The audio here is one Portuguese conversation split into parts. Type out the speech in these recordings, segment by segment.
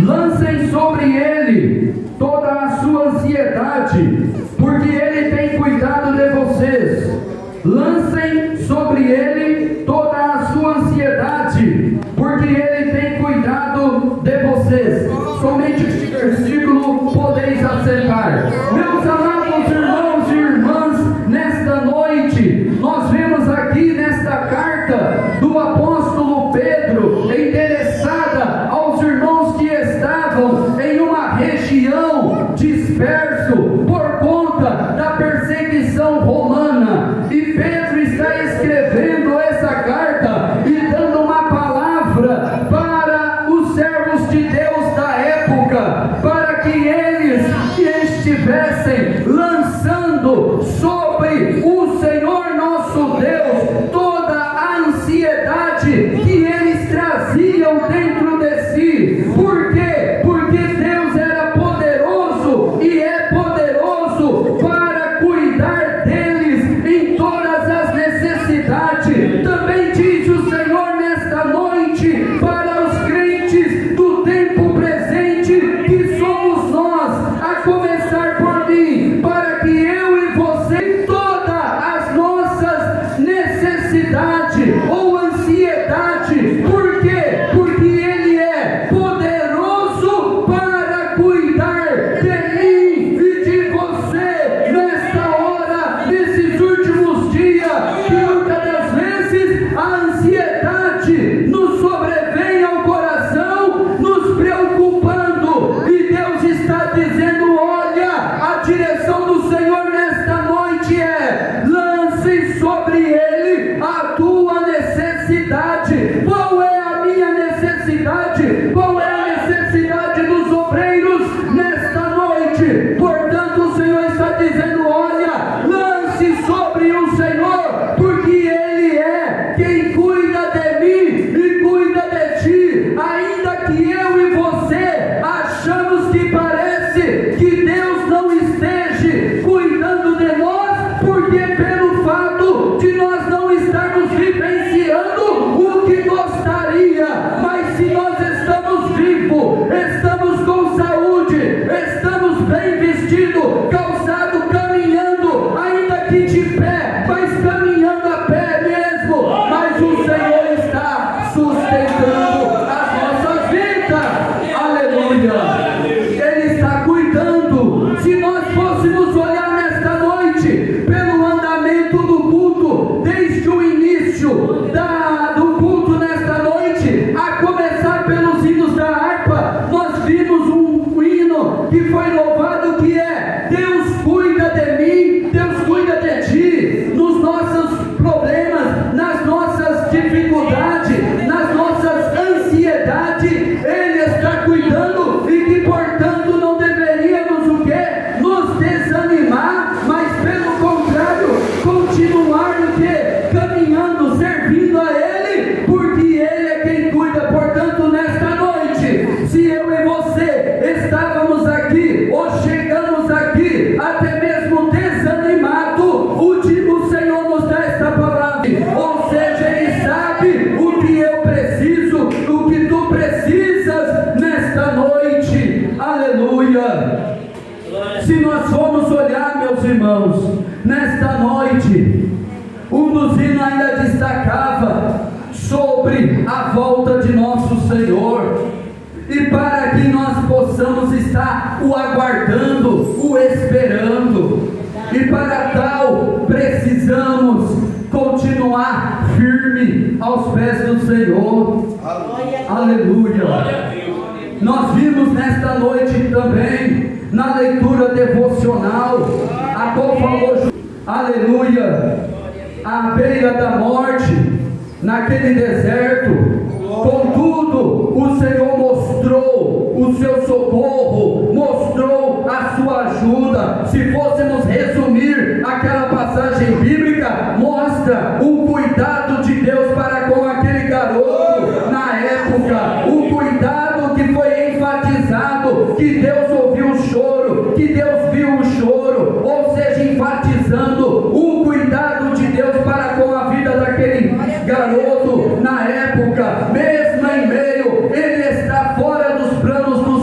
Lancem sobre ele toda a sua ansiedade, porque ele tem cuidado de vocês. Lancem sobre ele toda a sua ansiedade, porque ele tem cuidado de vocês. Somente este versículo podeis acertar. Meus amados irmãos e irmãs, nesta noite, nós vemos aqui nesta carta do apóstolo Pedro, endereçada aos irmãos que estavam em uma região disperso por conta da perseguição romana. E Pedro está escrevendo essa carta e dando uma palavra para os servos de Deus da época, para que eles estivessem lançando sobre o Senhor nosso Deus toda a ansiedade que eles traziam dentro de si. Por quê? Porque Deus era poderoso e é poderoso para cuidar deles em todas as necessidades. Também diz o Senhor nesta noite para os crentes do tempo presente, que somos nós, a começar por mim, para que eu e você, todas as nossas necessidades ou ansiedade. Por quê? Porque Ele é poderoso para cuidar de mim e de você nesta hora, nesses últimos dias, que muitas das vezes a ansiedade nos sobrevém ao coração, nos preocupando, e Deus está dizendo: olha, a direção do Senhor nesta noite é: lance sobre Ele a tua necessidade. Qual é a minha necessidade? Qual é a necessidade dos obreiros nesta noite? Portanto, o Senhor está dizendo: olha, lance sobre o Senhor, porque Ele é quem cuida de mim e cuida de ti. Ainda que eu e você achamos que parece que Deus não esteja cuidando de nós, porque pelo fato de nós não estarmos vivenciando o que gostaria, mas se nós estamos vivos, estamos com saúde, estamos bem vestidos, calçados, caminhando, ainda que de pé, mas caminhando a pé mesmo, mas o Senhor está sustentando as nossas vidas. Aleluia! Ele está cuidando. Se nós fôssemos olhar nesta noite pelo andamento do culto, desde o início do culto nesta noite, a começar pelos hinos da harpa, nós vimos um hino que foi louvado, que é: Deus cuida de mim, Deus cuida de ti, nos nossos problemas, nas nossas dificuldades, nas nossas ansiedades, Ele está cuidando, e que portanto não deveríamos o quê? Nos desanimar, mas pelo contrário, continuar o quê? Caminhando, servindo a Ele, porque Ele é quem cuida. Portanto, nesta noite, se eu e você estávamos aqui, ou chegamos aqui, até mesmo desanimado, o Senhor nos dá esta palavra, ou seja, Ele sabe o que eu preciso, o que tu precisas nesta noite. Aleluia! Se nós formos olhar, meus irmãos, nesta noite, um dos hinos ainda destacava sobre a volta de nosso Senhor, e para que nós possamos estar o aguardando, o esperando, e para tal precisamos continuar firme aos pés do Senhor. Aleluia! Nós vimos nesta noite também, na leitura devocional, a qual falou, aleluia, à beira da morte, naquele deserto. Contudo, o Senhor mostrou o seu socorro, mostrou a sua ajuda. Se fôssemos resumir aquela passagem bíblica, mostra o cuidado de Deus para com aquele garoto na época, o cuidado que foi enfatizado, que Deus ouviu o choro, que Deus viu o choro, ou seja, enfatizando o cuidado de Deus para com a vida daquele garoto na época. Mesmo em meio, ele está fora dos planos do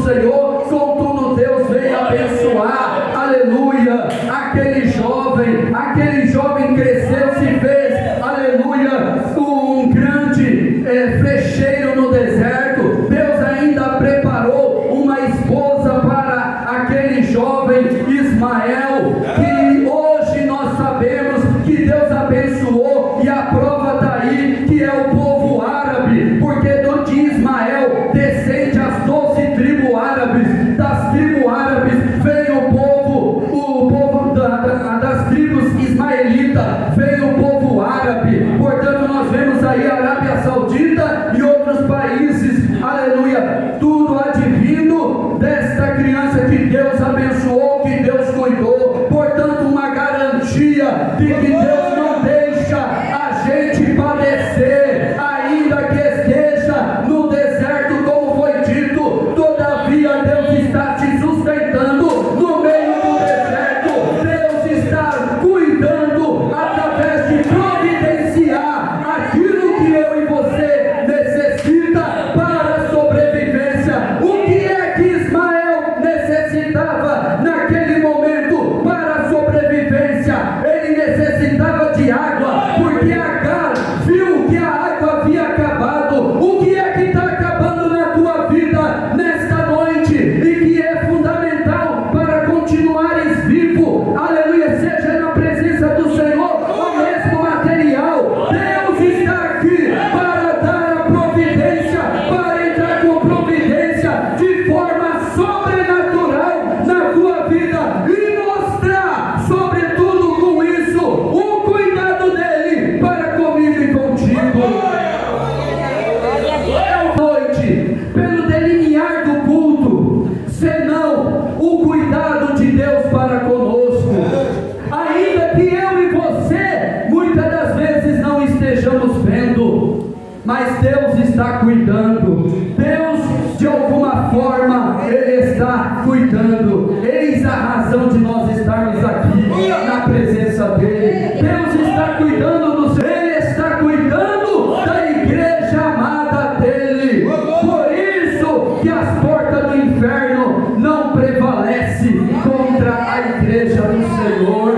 Deus está cuidando do céu, Ele está cuidando da igreja amada dele. Por isso que as portas do inferno não prevalecem contra a igreja do Senhor.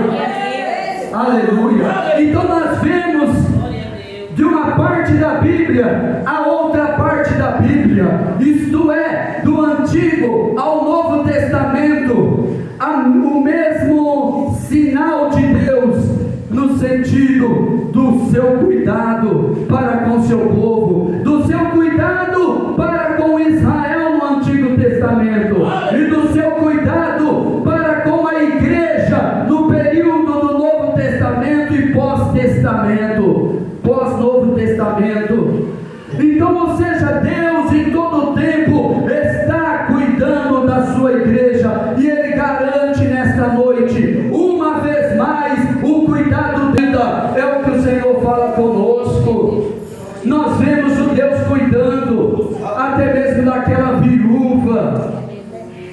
Aleluia. Então nós vemos de uma parte da Bíblia a outra parte da Bíblia, isto é, do Antigo ao Novo Testamento, o mesmo sinal de Deus, no sentido do seu cuidado para com o seu povo, do seu cuidado para com Israel no Antigo Testamento, e do seu cuidado para com a igreja no período do Novo Testamento e pós-testamento, pós-Novo Testamento. Então, ou seja, Deus em todo o tempo está cuidando da sua igreja, e Ele garante nesta noite, uma vez mais, o cuidado dele. É o que o Senhor fala conosco. Nós vemos o Deus cuidando, até mesmo daquela viúva,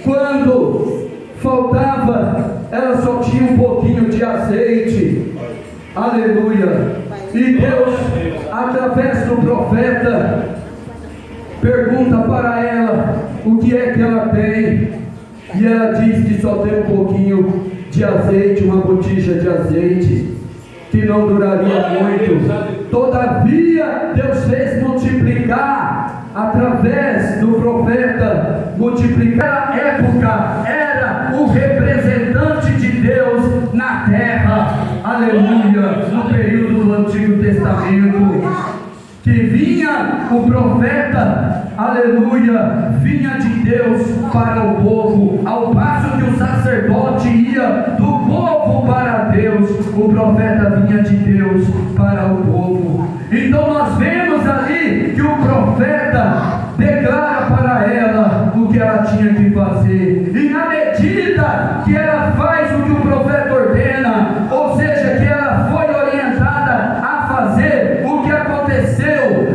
quando faltava, ela só tinha um pouquinho de azeite. Aleluia. E Deus, através do profeta, pergunta para ela o que é que ela tem, e ela diz que só tem um pouquinho de azeite, uma botija de azeite, que não duraria muito. Todavia Deus fez multiplicar através do profeta, multiplicar. Na época era o representante de Deus na terra, aleluia, no período do Antigo Testamento, que vinha o profeta, aleluia, vinha de Deus para o povo, ao passo que o sacerdote ia do povo para Deus, o profeta vinha de Deus para o povo. Então nós vemos ali que o profeta declara para ela o que ela tinha que fazer, e na medida que ela faz o que o profeta ordena, ou seja, que ela foi orientada a fazer o que aconteceu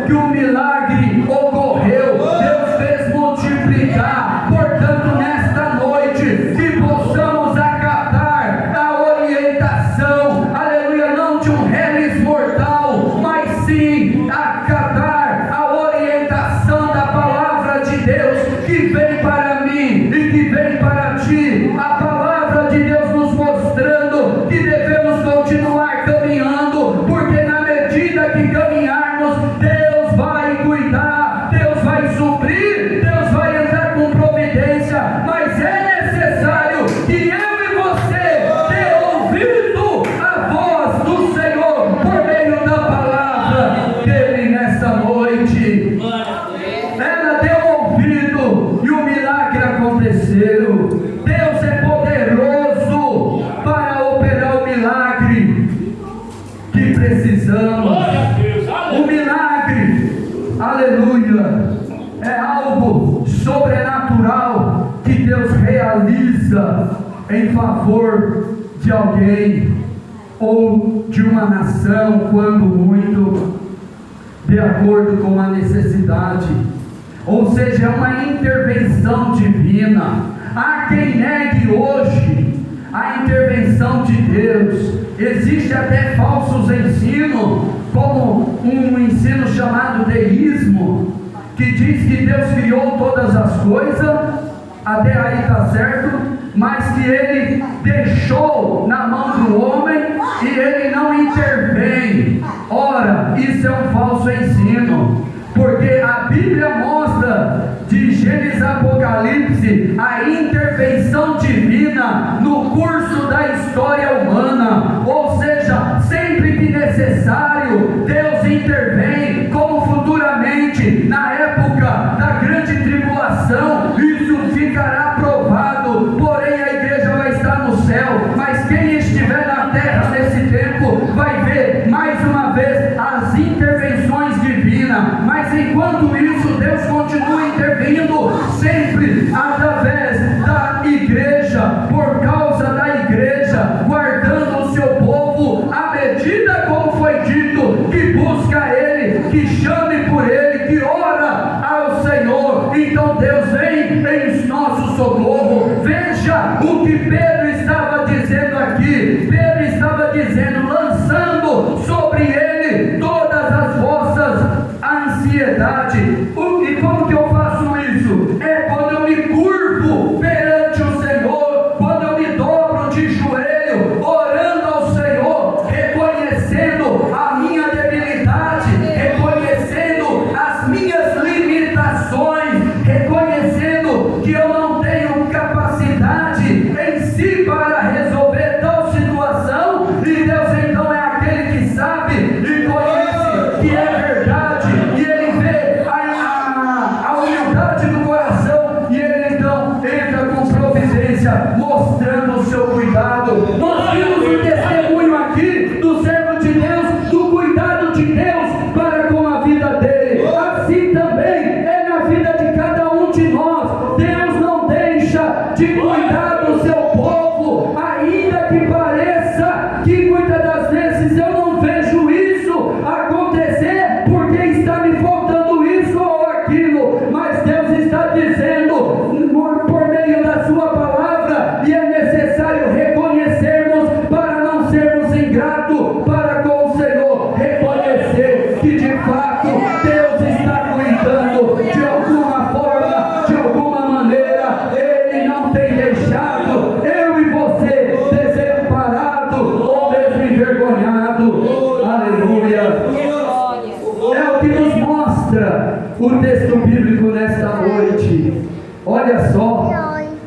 que o milagre ocorreu, Deus fez multiplicar. Portanto, nesta noite, que possamos acatar a orientação, aleluia, não de um reles mortal, mas sim acatar a orientação da palavra de Deus, que vem para mim e que vem para ti, a palavra de Deus nos mostrando que devemos continuar caminhando, porque na medida que caminharmos, Deus vai cuidar, Deus vai suprir, Deus vai entrar com providência, mas é necessário que eu e você tenham ouvido a voz do Senhor por meio da palavra dele nessa noite. Ela deu ouvido e o milagre aconteceu. Deus é poderoso para operar o milagre que precisamos. O milagre, aleluia, é algo sobrenatural que Deus realiza em favor de alguém ou de uma nação, quando muito, de acordo com a necessidade. Ou seja, é uma intervenção divina. Há quem negue hoje a intervenção de Deus. Existe até falsos ensinos, como um ensino chamado deísmo, que diz que Deus criou todas as coisas, até aí está certo, mas que Ele deixou na mão do homem e Ele não intervém. Ora, isso é um falso ensino, porque a Bíblia mostra, de Gênesis a Apocalipse, a intervenção divina no curso da história humana. Ou seja, sempre que necessário, Deus intervém, como futuramente, na época da grande tribulação, isso ficará provado. Porém, a igreja vai estar no céu, mas quem estiver na terra nesse tempo vai ver mais uma vez as intervenções divinas. Mas enquanto isso, Deus continua intervindo sempre através da igreja, por causa da igreja, guardando o seu povo, à medida como foi dito, que busca Ele, que chame por Ele, que ora ao Senhor. Então Deus vem em nosso socorro. Veja o que Pedro estava dizendo aqui. Pedro estava providência, mostrando o seu cuidado. Nós vimos um testemunho aqui do servo de Deus, do cuidado de Deus para com a vida dele. Assim também é na vida de cada um de nós. Deus não deixa de cuidar do seu povo, ainda que pareça que muitas das vezes eu não vejo isso acontecer porque está me faltando isso ou aquilo, mas Deus está dizendo por meio da sua palavra, e é necessário reconhecermos para não sermos ingratos para com o Senhor, reconhecer que de fato Deus está cuidando de alguma forma, de alguma maneira. Ele não tem deixado eu e você desamparado ou mesmo envergonhado. Aleluia. É o que nos mostra o texto bíblico nesta noite. Olha só: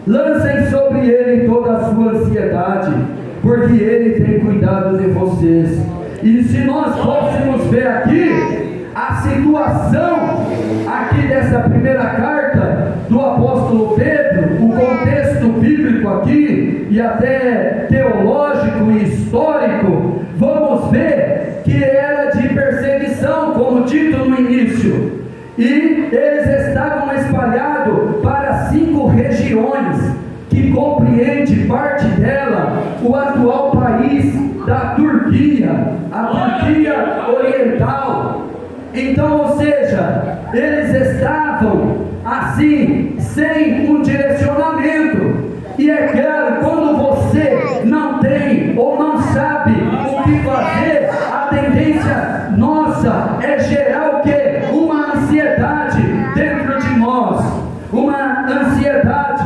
lancem sobre ele toda a sua ansiedade, porque ele tem cuidado de vocês. E se nós fôssemos ver aqui a situação aqui dessa primeira carta do apóstolo Pedro, o contexto bíblico aqui e até teológico e histórico, vamos ver que era de perseguição, como dito no início, e eles estavam espalhados para 5 regiões, que compreende parte dela o atual país da Turquia, a Turquia Oriental. Então, ou seja, eles estavam assim, sem um direcionamento. E é claro, quando você não tem ou não sabe o que fazer, a tendência nossa é gerar o quê? Uma ansiedade dentro de nós, uma ansiedade,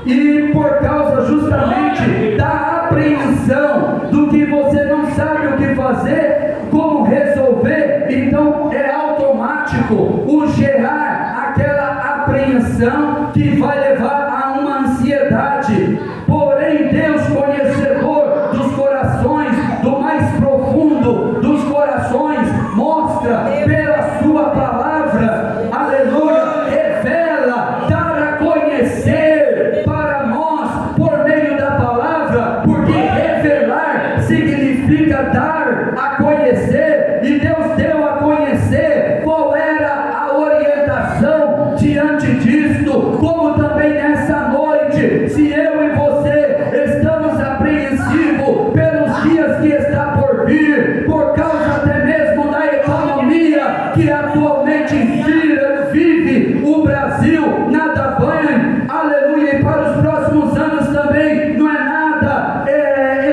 e por causa justamente da apreensão do que você não sabe o que fazer, como resolver, então é automático o gerar aquela apreensão que vai levar a uma ansiedade. Porém, Deus, conhecedor dos corações, do mais profundo dos corações, mostra pela sua palavra, aleluia, revela, dar a conhecer para nós por meio da palavra, porque revelar significa dar a conhecer, e Deus deu a conhecer qual era a orientação diante disto, como também nessa noite, se eu e você estamos apreensivos pelos dias que está por vir, por causa até mesmo da economia que atualmente vive o Brasil, nada bem, aleluia, e para os próximos anos também não é nada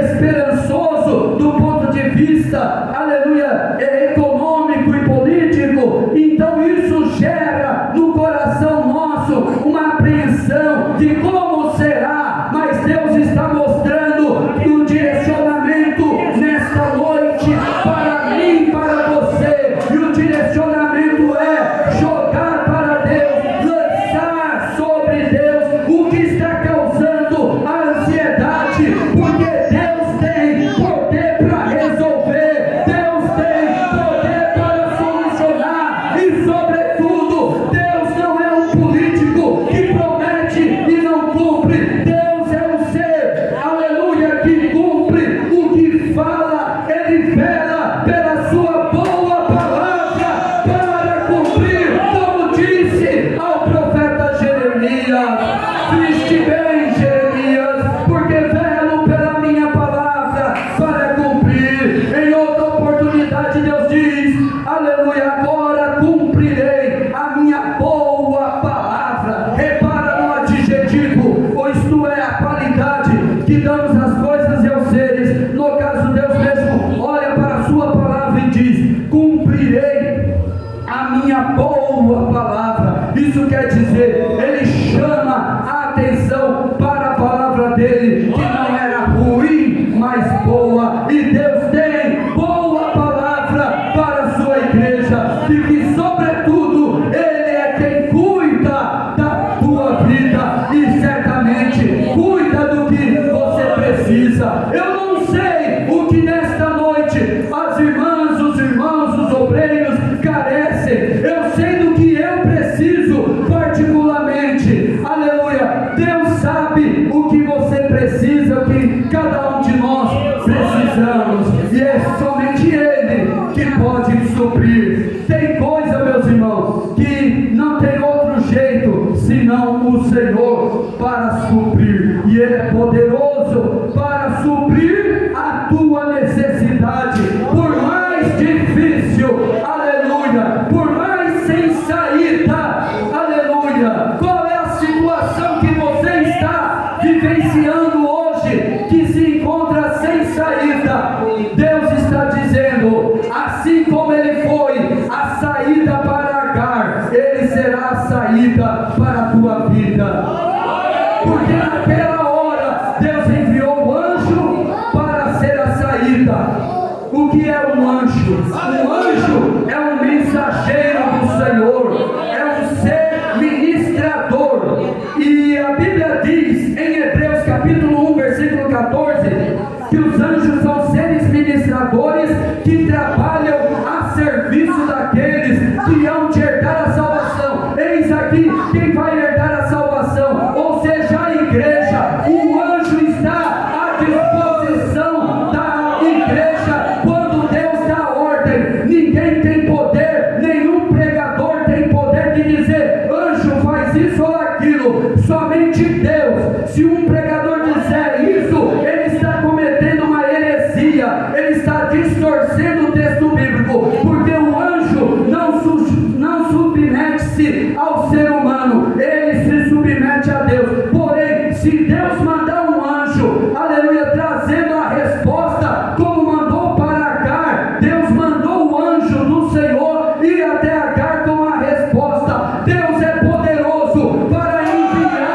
esperançoso do ponto de vista, aleluia, econômico e político. Então isso gera no coração nosso uma apreensão de como será, mas Deus está mostrando um direcionamento nesta noite para mim e para você, e o direcionamento é jogar para Deus, lançar sobre Deus o que está causando a ansiedade, porque Deus tem poder para resolver, Deus tem poder para solucionar, e sobretudo, Deus não é um político que promete e não cumpre. Deus é um ser, aleluia, que cumpre o que fala. Ele vela pela sua boa palavra para cumprir, como disse ao profeta Jeremias: viste bem, Jeremias, porque velo pela minha palavra para cumprir. Em outra oportunidade Deus diz, aleluia, agora cumprirei a minha boa palavra. Repara no adjetivo, ou isto é, a qualidade que damos às coisas e aos seres. No caso, Deus mesmo olha para a sua palavra e diz: cumprirei a minha boa palavra. Isso quer dizer, ele chama a atenção para a palavra dele, que não era ruim, mas boa. E Deus tem boa palavra para a sua igreja, e que sobretudo ele é quem cuida da tua vida, e certamente cuida do que você precisa. Eu não sei o que nesta noite as irmãs, os irmãos, os obreiros carecem. Eu sei do que eu preciso particularmente. para suprir, e Ele é poderoso para suprir a tua necessidade, por mais difícil, aleluia, por mais sem saída, aleluia. Qual é a situação que você está vivenciando hoje, que se encontra sem saída? Deus está dizendo, assim como Ele foi a saída para Agar, Ele será a saída para a tua vida, porque naquela hora Deus enviou o anjo para ser a saída. O que é um anjo? Um anjo é um mensageiro do Senhor, é um ser ministrador, e a Bíblia diz em Hebreus capítulo 1 versículo 14, que os anjos são seres ministradores que trabalham a serviço daqueles que hão de herdar a salvação. Eis aqui quem vai herdar a salvação, ou seja, a igreja. O anjo está à disposição da igreja quando Deus dá ordem. Ninguém tem poder, nenhum pregador tem poder de dizer, anjo faz isso ou aquilo, somente Deus. Se um